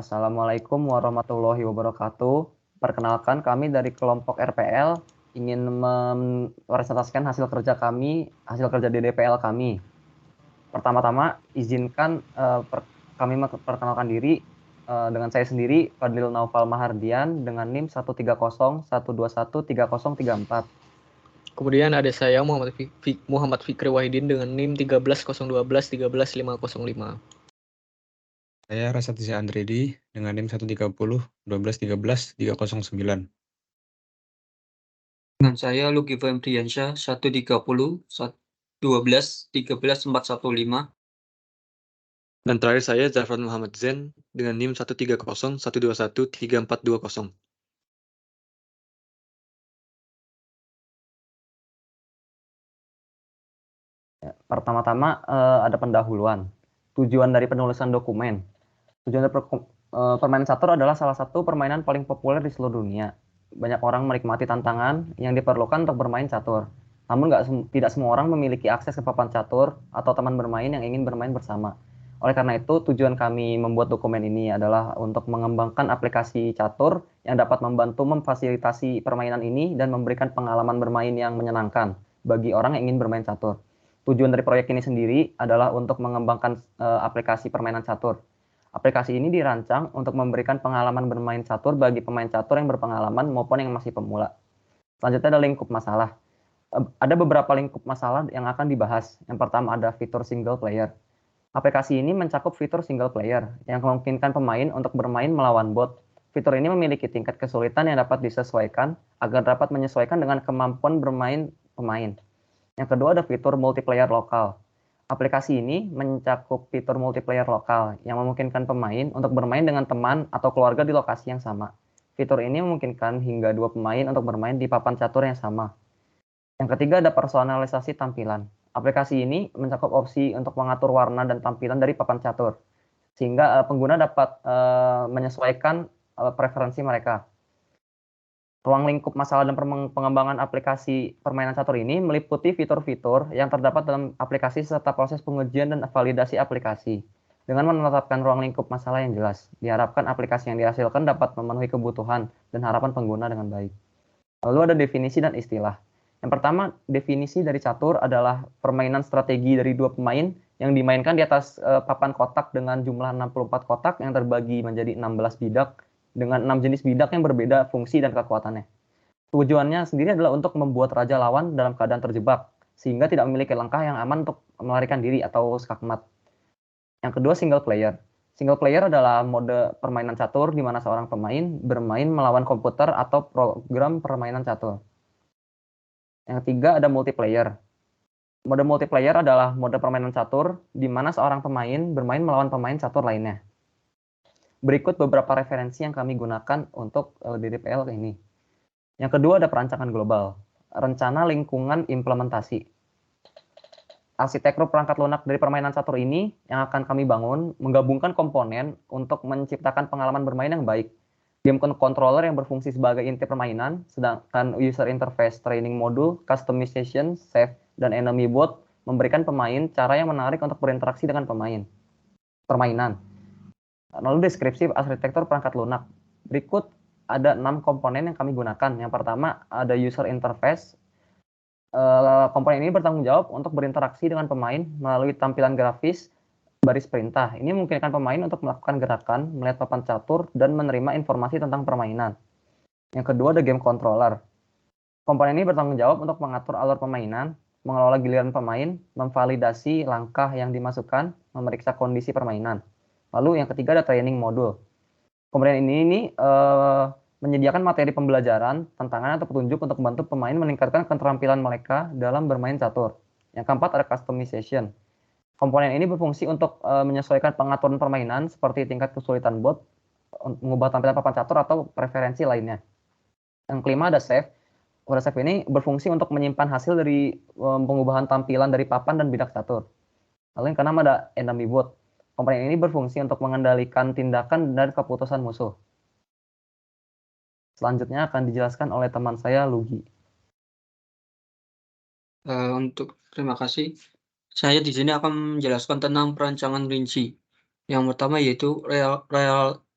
Assalamualaikum warahmatullahi wabarakatuh. Perkenalkan kami dari kelompok RPL ingin mempresentasikan hasil kerja di DPL kami. Pertama-tama izinkan kami memperkenalkan diri dengan saya sendiri, Fadlil Naufal Mahardian dengan NIM 13012130304. Kemudian ada saya Muhammad Fikri Wahidin dengan NIM 13012 13505. Saya Rasatisa Andredi dengan NIM 130 1213 309. Dengan saya Luki Febriansyah 130 12 13 415. Dan terakhir saya Zafran Muhammad Zain dengan NIM 130 121 3420. Pertama-tama ada pendahuluan. Tujuan dari penulisan dokumen. Tujuan dari permainan catur adalah salah satu permainan paling populer di seluruh dunia. Banyak orang menikmati tantangan yang diperlukan untuk bermain catur. Namun tidak semua orang memiliki akses ke papan catur atau teman bermain yang ingin bermain bersama. Oleh karena itu, tujuan kami membuat dokumen ini adalah untuk mengembangkan aplikasi catur yang dapat membantu memfasilitasi permainan ini dan memberikan pengalaman bermain yang menyenangkan bagi orang yang ingin bermain catur. Tujuan dari proyek ini sendiri adalah untuk mengembangkan aplikasi permainan catur. Aplikasi ini dirancang untuk memberikan pengalaman bermain catur bagi pemain catur yang berpengalaman maupun yang masih pemula. Selanjutnya ada lingkup masalah. Ada beberapa lingkup masalah yang akan dibahas. Yang pertama ada fitur single player. Aplikasi ini mencakup fitur single player yang memungkinkan pemain untuk bermain melawan bot. Fitur ini memiliki tingkat kesulitan yang dapat disesuaikan agar dapat menyesuaikan dengan kemampuan bermain pemain. Yang kedua ada fitur multiplayer lokal. Aplikasi ini mencakup fitur multiplayer lokal yang memungkinkan pemain untuk bermain dengan teman atau keluarga di lokasi yang sama. Fitur ini memungkinkan hingga 2 pemain untuk bermain di papan catur yang sama. Yang ketiga ada personalisasi tampilan. Aplikasi ini mencakup opsi untuk mengatur warna dan tampilan dari papan catur, sehingga pengguna dapat menyesuaikan preferensi mereka. Ruang lingkup masalah dan pengembangan aplikasi permainan catur ini meliputi fitur-fitur yang terdapat dalam aplikasi serta proses pengujian dan validasi aplikasi. Dengan menetapkan ruang lingkup masalah yang jelas, diharapkan aplikasi yang dihasilkan dapat memenuhi kebutuhan dan harapan pengguna dengan baik. Lalu ada definisi dan istilah. Yang pertama, definisi dari catur adalah permainan strategi dari 2 pemain yang dimainkan di atas papan kotak dengan jumlah 64 kotak yang terbagi menjadi 16 bidak dengan 6 jenis bidak yang berbeda fungsi dan kekuatannya. Tujuannya sendiri adalah untuk membuat raja lawan dalam keadaan terjebak, sehingga tidak memiliki langkah yang aman untuk melarikan diri atau skakmat. Yang kedua, single player. Single player adalah mode permainan catur di mana seorang pemain bermain melawan komputer atau program permainan catur. Yang ketiga ada multiplayer. Mode multiplayer adalah mode permainan catur di mana seorang pemain bermain melawan pemain catur lainnya. Berikut beberapa referensi yang kami gunakan untuk DDPL ini. Yang kedua ada perancangan global. Rencana lingkungan implementasi. Arsitektur perangkat lunak dari permainan catur ini yang akan kami bangun menggabungkan komponen untuk menciptakan pengalaman bermain yang baik. Game controller yang berfungsi sebagai inti permainan, sedangkan user interface, training module, customization, save, dan enemy bot memberikan pemain cara yang menarik untuk berinteraksi dengan permainan. Lalu deskripsi arsitektur perangkat lunak. Berikut ada 6 komponen yang kami gunakan. Yang pertama ada user interface. Komponen ini bertanggung jawab untuk berinteraksi dengan pemain melalui tampilan grafis baris perintah. Ini memungkinkan pemain untuk melakukan gerakan, melihat papan catur, dan menerima informasi tentang permainan. Yang kedua ada game controller. Komponen ini bertanggung jawab untuk mengatur alur permainan, mengelola giliran pemain, memvalidasi langkah yang dimasukkan, memeriksa kondisi permainan. Lalu yang ketiga ada training module. Komponen ini menyediakan materi pembelajaran, tantangan atau petunjuk untuk membantu pemain meningkatkan keterampilan mereka dalam bermain catur. Yang keempat ada customization. Komponen ini berfungsi untuk menyesuaikan pengaturan permainan seperti tingkat kesulitan bot, mengubah tampilan papan catur atau preferensi lainnya. Yang kelima ada save. Kode save ini berfungsi untuk menyimpan hasil dari pengubahan tampilan dari papan dan bidak catur. Lalu yang keenam ada enemy bot. Komponen ini berfungsi untuk mengendalikan tindakan dan keputusan musuh. Selanjutnya akan dijelaskan oleh teman saya, Lugi. Terima kasih. Saya di sini akan menjelaskan tentang perancangan rinci. Yang pertama yaitu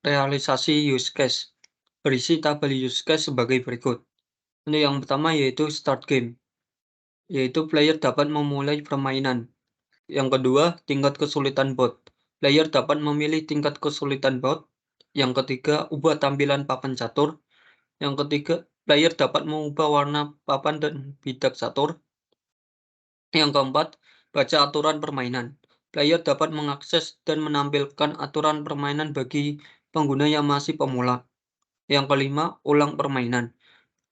realisasi use case. Berisi tabel use case sebagai berikut. Untuk yang pertama yaitu start game, yaitu player dapat memulai permainan. Yang kedua, tingkat kesulitan bot. Player dapat memilih tingkat kesulitan bot. Yang ketiga, ubah tampilan papan catur. Yang ketiga, player dapat mengubah warna papan dan bidak catur. Yang keempat, baca aturan permainan. Player dapat mengakses dan menampilkan aturan permainan bagi pengguna yang masih pemula. Yang kelima, ulang permainan.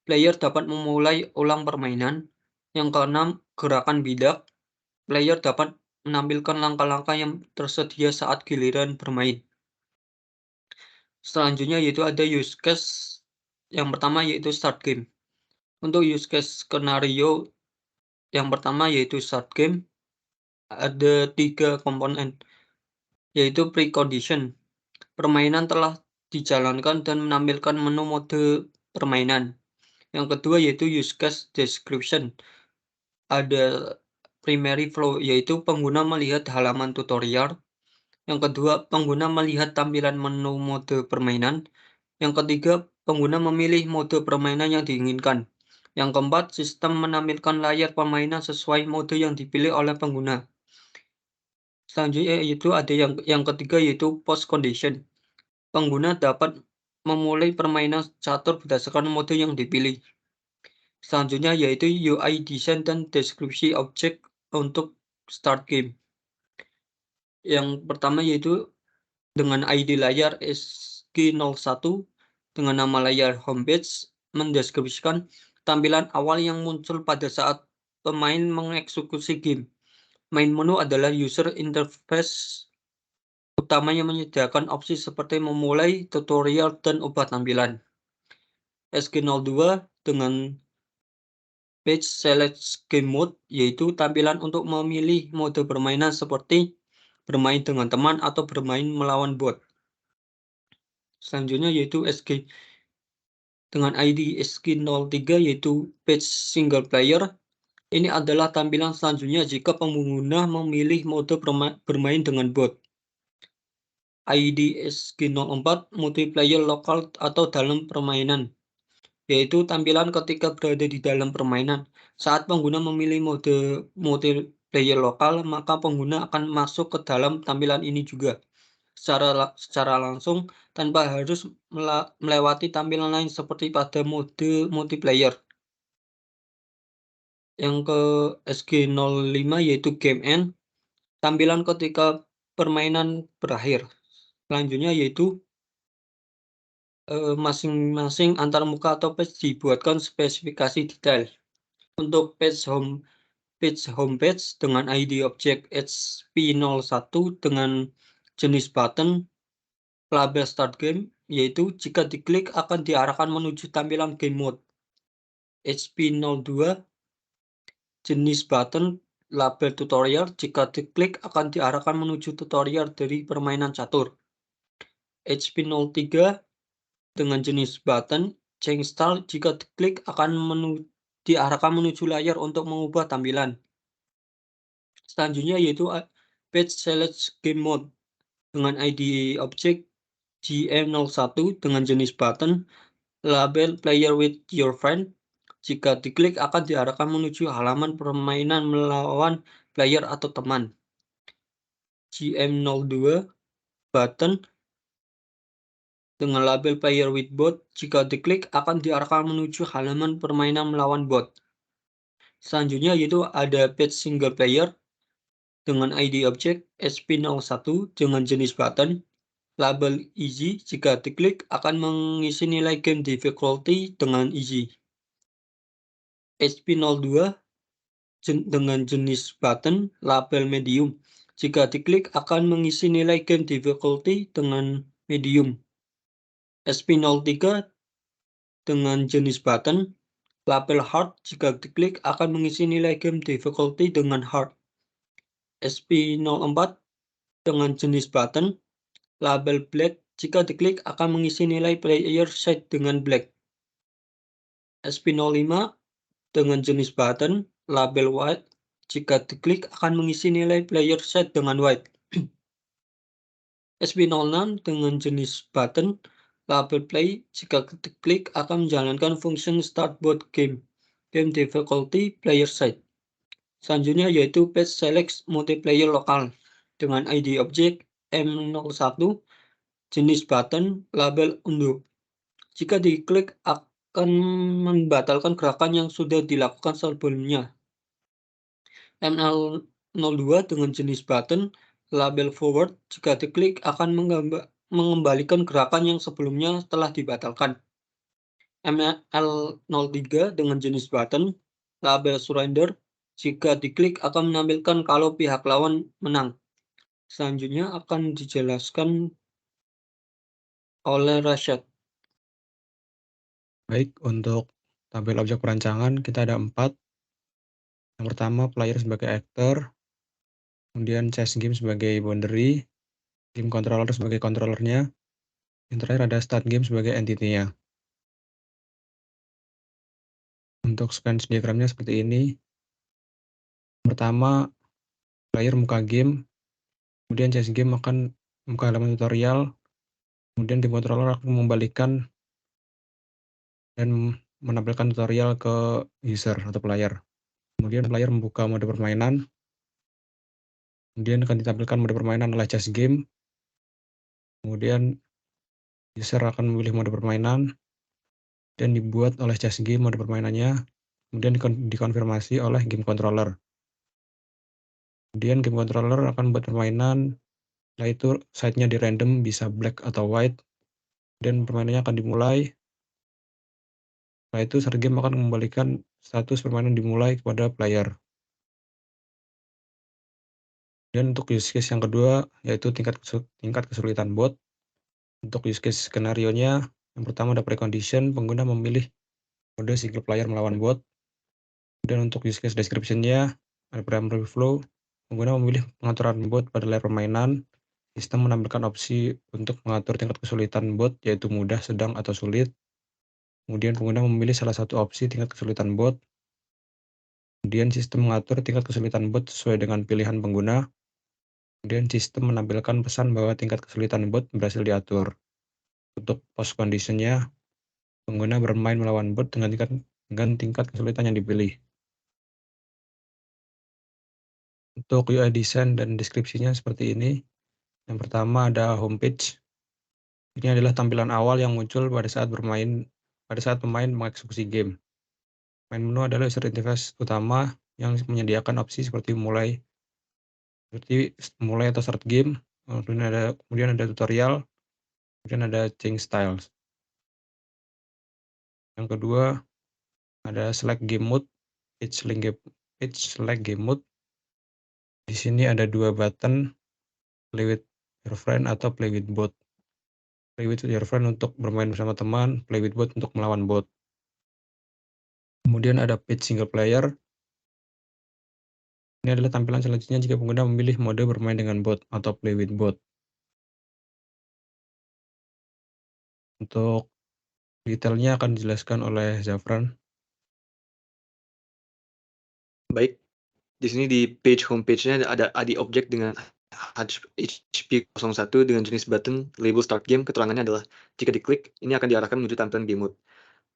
Player dapat memulai ulang permainan. Yang keenam, gerakan bidak. Player dapat menampilkan langkah-langkah yang tersedia saat giliran bermain. Selanjutnya yaitu ada use case. Yang pertama yaitu start game. Untuk use case skenario yang pertama yaitu start game, ada 3 komponen, yaitu precondition. Permainan telah dijalankan dan menampilkan menu mode permainan. Yang kedua yaitu use case description. Ada primary flow, yaitu pengguna melihat halaman tutorial. Yang kedua, pengguna melihat tampilan menu mode permainan. Yang ketiga, pengguna memilih mode permainan yang diinginkan. Yang keempat, sistem menampilkan layar permainan sesuai mode yang dipilih oleh pengguna. Selanjutnya yaitu ada yang ketiga yaitu post condition. Pengguna dapat memulai permainan catur berdasarkan mode yang dipilih. Selanjutnya yaitu UI design dan deskripsi objek untuk start game. Yang pertama yaitu dengan ID layar SG01 dengan nama layar homepage mendeskripsikan tampilan awal yang muncul pada saat pemain mengeksekusi game. Main menu adalah user interface utama yang menyediakan opsi seperti memulai, tutorial, dan ubah tampilan. SG02 dengan page select game mode, yaitu tampilan untuk memilih mode permainan seperti bermain dengan teman atau bermain melawan bot. Selanjutnya yaitu SG dengan ID SG03 yaitu page single player. Ini adalah tampilan selanjutnya jika pengguna memilih mode bermain dengan bot. ID SG04 multiplayer lokal atau dalam permainan, yaitu tampilan ketika berada di dalam permainan. Saat pengguna memilih mode multiplayer lokal, maka pengguna akan masuk ke dalam tampilan ini juga secara langsung tanpa harus melewati tampilan lain seperti pada mode multiplayer. Yang ke SG05 yaitu game end, tampilan ketika permainan berakhir. Selanjutnya yaitu masing-masing antarmuka atau page dibuatkan spesifikasi detail. Untuk page homepage dengan ID objek HP01 dengan jenis button label start game, yaitu jika diklik akan diarahkan menuju tampilan game mode. HP02 jenis button label tutorial, jika diklik akan diarahkan menuju tutorial dari permainan catur. HP03 dengan jenis button change style, jika diklik akan diarahkan menuju layar untuk mengubah tampilan. Selanjutnya yaitu page select game mode dengan ID objek GM01 dengan jenis button label player with your friend. Jika diklik akan diarahkan menuju halaman permainan melawan player atau teman. GM02 button dengan label player with bot. Jika diklik akan diarahkan menuju halaman permainan melawan bot. Selanjutnya yaitu ada page single player dengan ID objek SP01 dengan jenis button label easy. Jika diklik akan mengisi nilai game difficulty dengan easy. SP02 dengan jenis button label medium. Jika diklik akan mengisi nilai game difficulty dengan medium. SP03 dengan jenis button label hard. Jika diklik akan mengisi nilai game difficulty dengan hard. SP04 dengan jenis button label black. Jika diklik akan mengisi nilai player side dengan black. SP05 dengan jenis button label white. Jika diklik akan mengisi nilai player side dengan white. SP06 dengan jenis button label play. Jika diklik akan menjalankan fungsi start board game. Game difficulty player side. Selanjutnya yaitu page select multiplayer lokal dengan ID objek M01 jenis button label unduh. Jika diklik akan membatalkan gerakan yang sudah dilakukan sebelumnya. M02 dengan jenis button label forward. Jika diklik akan mengembalikan gerakan yang sebelumnya telah dibatalkan. ML03 dengan jenis button label surrender. Jika diklik akan menampilkan kalau pihak lawan menang. Selanjutnya akan dijelaskan oleh Rashad. Baik, untuk tabel objek perancangan kita ada 4. Yang pertama, player sebagai actor, kemudian chess game sebagai boundary, game controller sebagai controllernya, yang terakhir ada start game sebagai entity-nya. Untuk sequence diagramnya seperti ini. Pertama, player muka game, kemudian chess game akan muka halaman tutorial, kemudian game controller akan mengembalikan dan menampilkan tutorial ke user atau player. Kemudian player membuka mode permainan, kemudian akan ditampilkan mode permainan oleh chess game, kemudian user akan memilih mode permainan, dan dibuat oleh chess game mode permainannya, kemudian dikonfirmasi oleh game controller. Kemudian game controller akan membuat permainan, setelah itu side-nya di random bisa black atau white, dan permainannya akan dimulai. Setelah itu start game akan mengembalikan status permainan dimulai kepada player. Dan untuk use case yang kedua, yaitu tingkat kesulitan bot. Untuk use case skenario-nya, yang pertama ada precondition, pengguna memilih mode single player melawan bot. Dan untuk use case description-nya, ada primary flow, pengguna memilih pengaturan bot pada layar permainan. Sistem menampilkan opsi untuk mengatur tingkat kesulitan bot, yaitu mudah, sedang, atau sulit. Kemudian pengguna memilih salah satu opsi tingkat kesulitan bot. Kemudian sistem mengatur tingkat kesulitan bot sesuai dengan pilihan pengguna. Kemudian sistem menampilkan pesan bahwa tingkat kesulitan bot berhasil diatur. Untuk post condition-nya, pengguna bermain melawan bot dengan tingkat kesulitan yang dipilih. Untuk UI design dan deskripsinya seperti ini. Yang pertama ada homepage. Ini adalah tampilan awal yang muncul pada saat pemain mengeksekusi game. Main menu adalah user interface utama yang menyediakan opsi seperti mulai atau start game, kemudian ada tutorial, kemudian ada change styles. Yang kedua ada select game mode, page select game mode. Di sini ada 2 button, play with your friend atau play with bot. Play with your friend untuk bermain bersama teman, play with bot untuk melawan bot. Kemudian ada page single player. Ini adalah tampilan selanjutnya jika pengguna memilih mode bermain dengan bot atau play with bot. Untuk detailnya akan dijelaskan oleh Zafran. Baik, di sini di homepage-nya ada ID objek dengan HP01 dengan jenis button label start game. Keterangannya adalah jika diklik, ini akan diarahkan menuju tampilan game mode.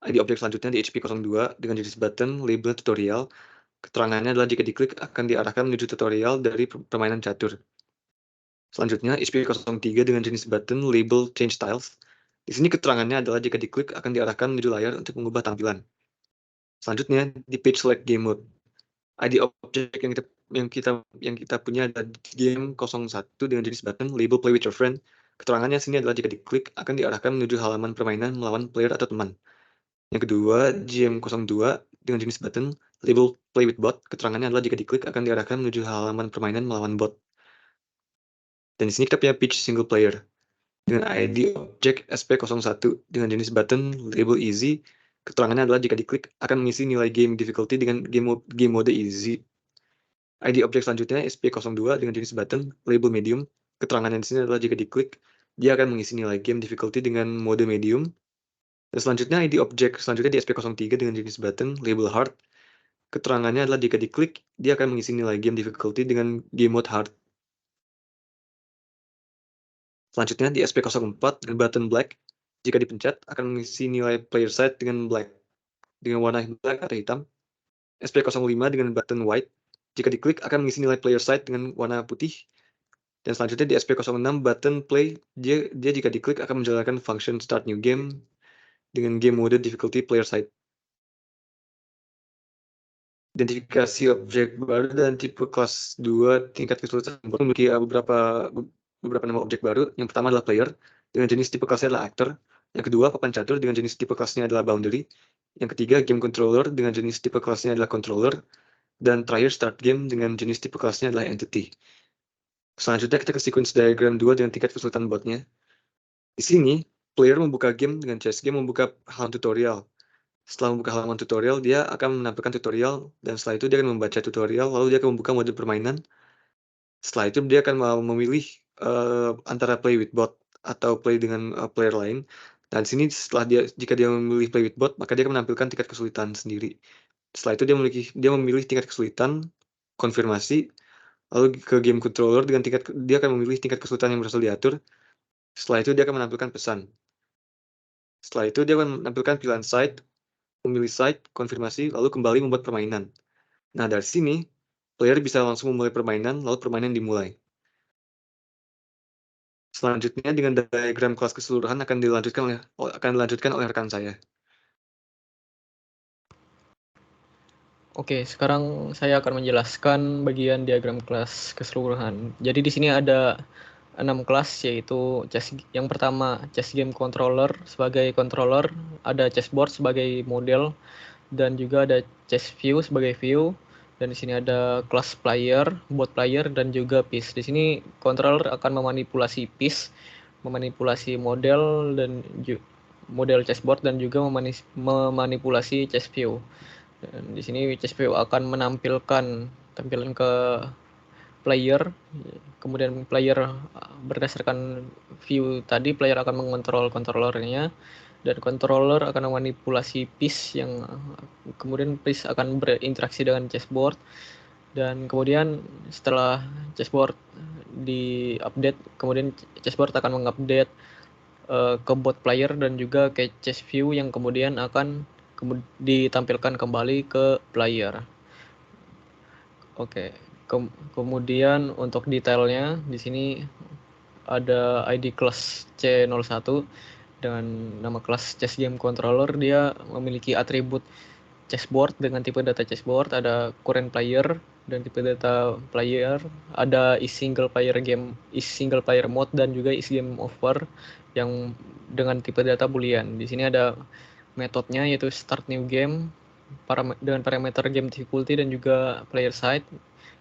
ID objek selanjutnya di HP02 dengan jenis button label tutorial. Keterangannya adalah jika diklik akan diarahkan menuju tutorial dari permainan catur. Selanjutnya HP03 dengan jenis button label change styles. Di sini keterangannya adalah jika diklik akan diarahkan menuju layar untuk mengubah tampilan. Selanjutnya di page select game mode. ID objek yang kita punya ada game 01 dengan jenis button label play with your friend. Keterangannya sini adalah jika diklik akan diarahkan menuju halaman permainan melawan player atau teman. Yang kedua, GM02 dengan jenis button label play with bot. Keterangannya adalah jika diklik akan diarahkan menuju halaman permainan melawan bot. Dan di sini kita punya pitch single player dengan ID objek SP01 dengan jenis button label easy. Keterangannya adalah jika diklik akan mengisi nilai game difficulty dengan game mode easy. ID objek selanjutnya SP02 dengan jenis button label medium. Keterangannya di sini adalah jika diklik dia akan mengisi nilai game difficulty dengan mode medium. Dan selanjutnya ID objek selanjutnya di SP03 dengan jenis button label hard. Keterangannya adalah jika diklik dia akan mengisi nilai game difficulty dengan game mode hard. Selanjutnya di SP04 dengan button black, jika dipencet akan mengisi nilai player side dengan black, dengan warna black atau hitam. SP05 dengan button white, jika diklik akan mengisi nilai player side dengan warna putih. Dan selanjutnya di SP06 button play, dia jika diklik akan menjalankan function start new game dengan game mode difficulty player side. Identifikasi objek baru dan tipe kelas 2 tingkat kesulitan memiliki beberapa nama objek baru. Yang pertama adalah player dengan jenis tipe kelasnya adalah actor. Yang kedua papan catur dengan jenis tipe kelasnya adalah boundary. Yang ketiga game controller dengan jenis tipe kelasnya adalah controller. Dan terakhir start game dengan jenis tipe kelasnya adalah entity. Selanjutnya kita ke sequence diagram 2 dengan tingkat kesulitan botnya. Di sini player membuka game dengan chess game membuka halaman tutorial. Setelah membuka halaman tutorial, dia akan menampilkan tutorial, dan setelah itu dia akan membaca tutorial, lalu dia akan membuka mode permainan. Setelah itu dia akan memilih antara play with bot atau play dengan player lain. Dan di sini jika dia memilih play with bot, maka dia akan menampilkan tingkat kesulitan sendiri. Setelah itu dia memilih tingkat kesulitan, konfirmasi, lalu ke game controller dengan dia akan memilih tingkat kesulitan yang berhasil diatur. Setelah itu dia akan menampilkan pesan. Setelah itu dia akan menampilkan pilihan side, memilih site, konfirmasi, lalu kembali membuat permainan. Nah, dari sini, player bisa langsung memulai permainan, lalu permainan dimulai. Selanjutnya, dengan diagram kelas keseluruhan akan dilanjutkan oleh rekan saya. Oke, sekarang saya akan menjelaskan bagian diagram kelas keseluruhan. Jadi di sini ada 6 kelas, yaitu yang pertama chess game controller sebagai controller, ada chessboard sebagai model, dan juga ada chess view sebagai view. Dan di sini ada kelas player, bot player, dan juga piece. Di sini controller akan memanipulasi piece, memanipulasi model dan model chessboard, dan juga memanipulasi chess view. Dan di sini chess view akan menampilkan tampilan ke player, kemudian player berdasarkan view tadi, player akan mengontrol controllernya, dan controller akan memanipulasi piece yang kemudian piece akan berinteraksi dengan chessboard. Dan kemudian setelah chessboard di-update, kemudian chessboard akan mengupdate ke bot player dan juga ke chess view yang kemudian akan ditampilkan kembali ke player. Oke. Kemudian untuk detailnya di sini ada ID kelas C01 dengan nama kelas chess game controller. Dia memiliki atribut chessboard dengan tipe data chessboard, ada current player dan tipe data player, ada is single player mode, dan juga is game over yang dengan tipe data boolean. Di sini ada metodenya yaitu start new game dengan parameter game difficulty dan juga player side.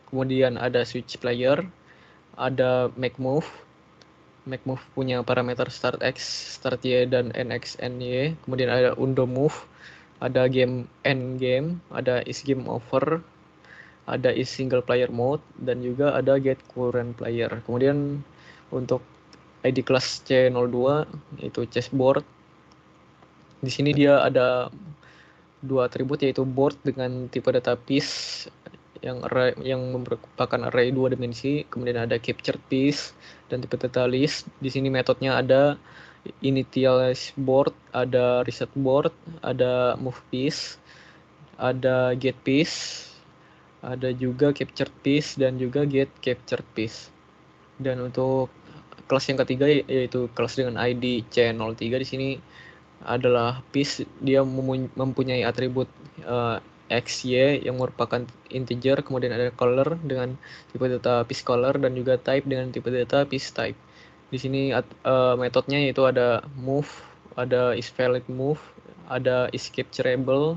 Kemudian ada switch player, ada make move. Make move punya parameter start X, start Y, dan NX, NY. Kemudian ada undo move, ada game end game, ada is game over, ada is single player mode, dan juga ada get current player. Kemudian untuk ID kelas C02 yaitu chessboard. Di sini dia ada dua atribut yaitu board dengan tipe data piece yang merupakan array 2 dimensi, kemudian ada captured piece dan tipe data list. Di sini metodenya ada initialize board, ada reset board, ada move piece, ada get piece, ada juga captured piece, dan juga get captured piece. Dan untuk kelas yang ketiga yaitu kelas dengan ID C03, di sini adalah piece. Dia mempunyai atribut X, Y yang merupakan integer, kemudian ada color dengan tipe data piece color, dan juga type dengan tipe data piece type. Di sini metodenya yaitu ada move, ada is valid move, ada is capturable,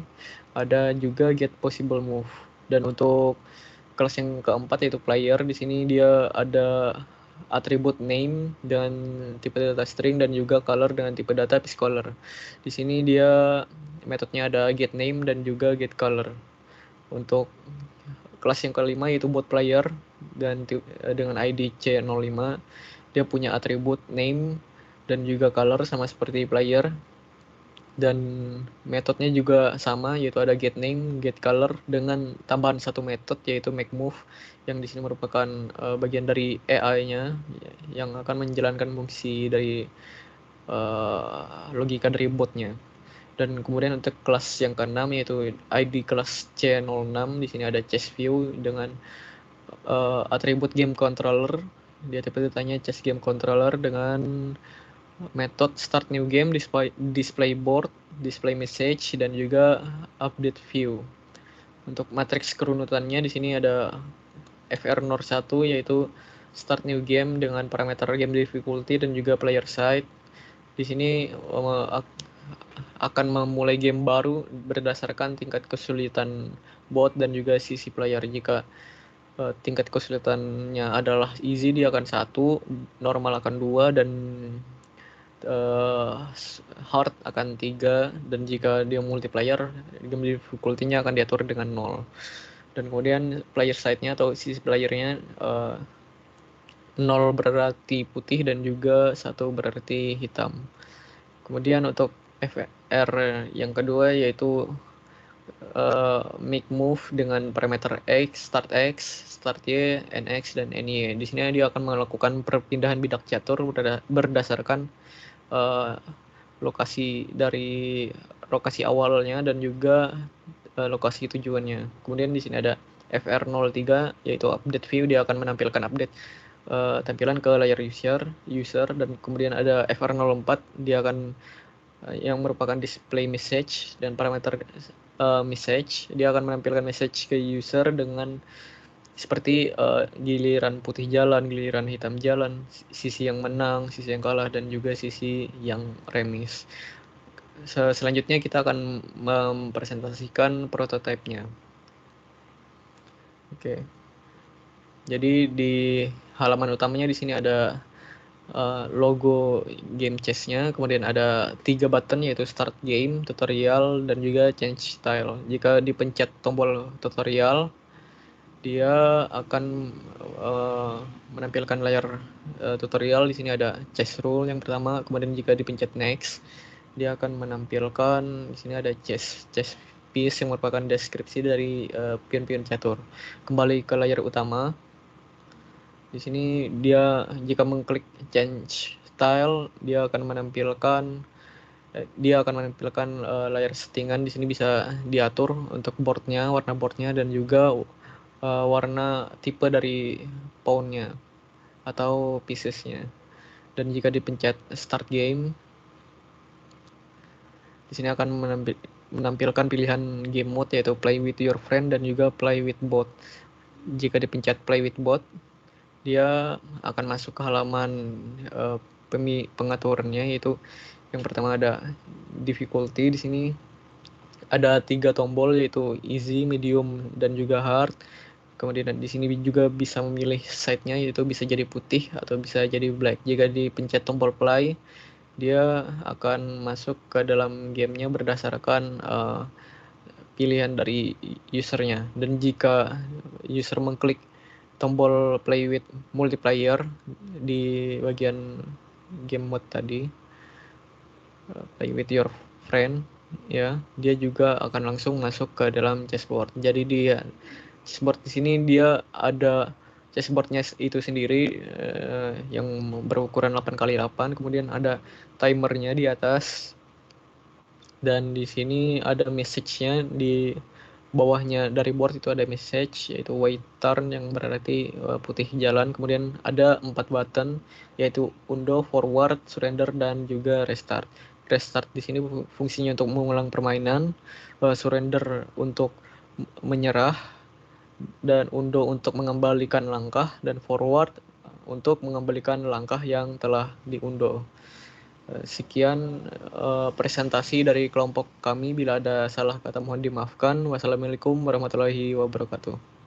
ada juga get possible move. Dan untuk kelas yang keempat yaitu player, di sini dia ada atribut name dan tipe data string, dan juga color dengan tipe data piece color. Di sini dia metodenya ada get name dan juga get color. Untuk kelas yang kelima yaitu bot player dan dengan ID C05, dia punya atribut name dan juga color sama seperti player, dan metodenya juga sama yaitu ada get name, get color, dengan tambahan satu metode yaitu make move yang di sini merupakan bagian dari AI-nya, yang akan menjalankan fungsi dari logika dari botnya. Dan kemudian untuk kelas yang ke-6 yaitu ID kelas C06, di sini ada chess view dengan atribut game controller. Dia tipe-tipenya chess game controller dengan metode start new game, display board, display message, dan juga update view. Untuk matriks kerunutannya di sini ada FR01 yaitu start new game dengan parameter game difficulty dan juga player side. Di sini akan memulai game baru berdasarkan tingkat kesulitan bot dan juga sisi player. Jika tingkat kesulitannya adalah easy, dia akan 1, normal akan 2, dan hard akan 3, dan jika dia multiplayer, game difficulty-nya akan diatur dengan 0. Dan kemudian player side-nya atau sisi playernya 0 berarti putih dan juga 1 berarti hitam. Kemudian untuk FR yang kedua yaitu make move dengan parameter X, start Y, NX, dan NY. Di sini dia akan melakukan perpindahan bidak catur berdasarkan lokasi awalnya dan juga lokasi tujuannya. Kemudian di sini ada FR03 yaitu update view, dia akan menampilkan update tampilan ke layar user, dan kemudian ada FR04, dia akan yang merupakan display message dan parameter message, dia akan menampilkan message ke user dengan seperti giliran putih jalan, giliran hitam jalan, sisi yang menang, sisi yang kalah, dan juga sisi yang remis. Selanjutnya kita akan mempresentasikan prototipenya. Oke. Jadi di halaman utamanya di sini ada logo game chess-nya, kemudian ada 3 button yaitu start game, tutorial, dan juga change style. Jika dipencet tombol tutorial, dia akan menampilkan layar tutorial. Di sini ada chess rule yang pertama, kemudian jika dipencet next, dia akan menampilkan di sini ada chess piece yang merupakan deskripsi dari pion-pion catur. Kembali ke layar utama. Di sini dia jika mengklik change style, dia akan menampilkan layar settingan. Di sini bisa diatur untuk boardnya, warna boardnya, dan juga warna tipe dari pawnnya atau piecesnya. Dan jika dipencet start game, di sini akan menampilkan pilihan game mode yaitu play with your friend dan juga play with bot. Jika dipencet play with bot, dia akan masuk ke halaman pengaturannya, yaitu yang pertama ada difficulty. Di sini ada 3 tombol yaitu easy, medium, dan juga hard. Kemudian di sini juga bisa memilih side-nya, yaitu bisa jadi putih atau bisa jadi black. Jika dipencet tombol play, dia akan masuk ke dalam gamenya berdasarkan pilihan dari usernya. Dan jika user mengklik tombol play with multiplayer di bagian game mode tadi, play with your friend, ya, dia juga akan langsung masuk ke dalam chessboard. Jadi dia chessboard di sini dia ada chessboardnya itu sendiri yang berukuran 8x8, kemudian ada timernya di atas, dan di sini ada message-nya di bawahnya. Dari board itu ada message yaitu white turn yang berarti putih jalan. Kemudian ada 4 button yaitu undo, forward, surrender, dan juga restart. Restart di sini fungsinya untuk mengulang permainan, surrender untuk menyerah, dan undo untuk mengembalikan langkah, dan forward untuk mengembalikan langkah yang telah diundo. Sekian presentasi dari kelompok kami. Bila ada salah kata mohon dimaafkan. Wassalamualaikum warahmatullahi wabarakatuh.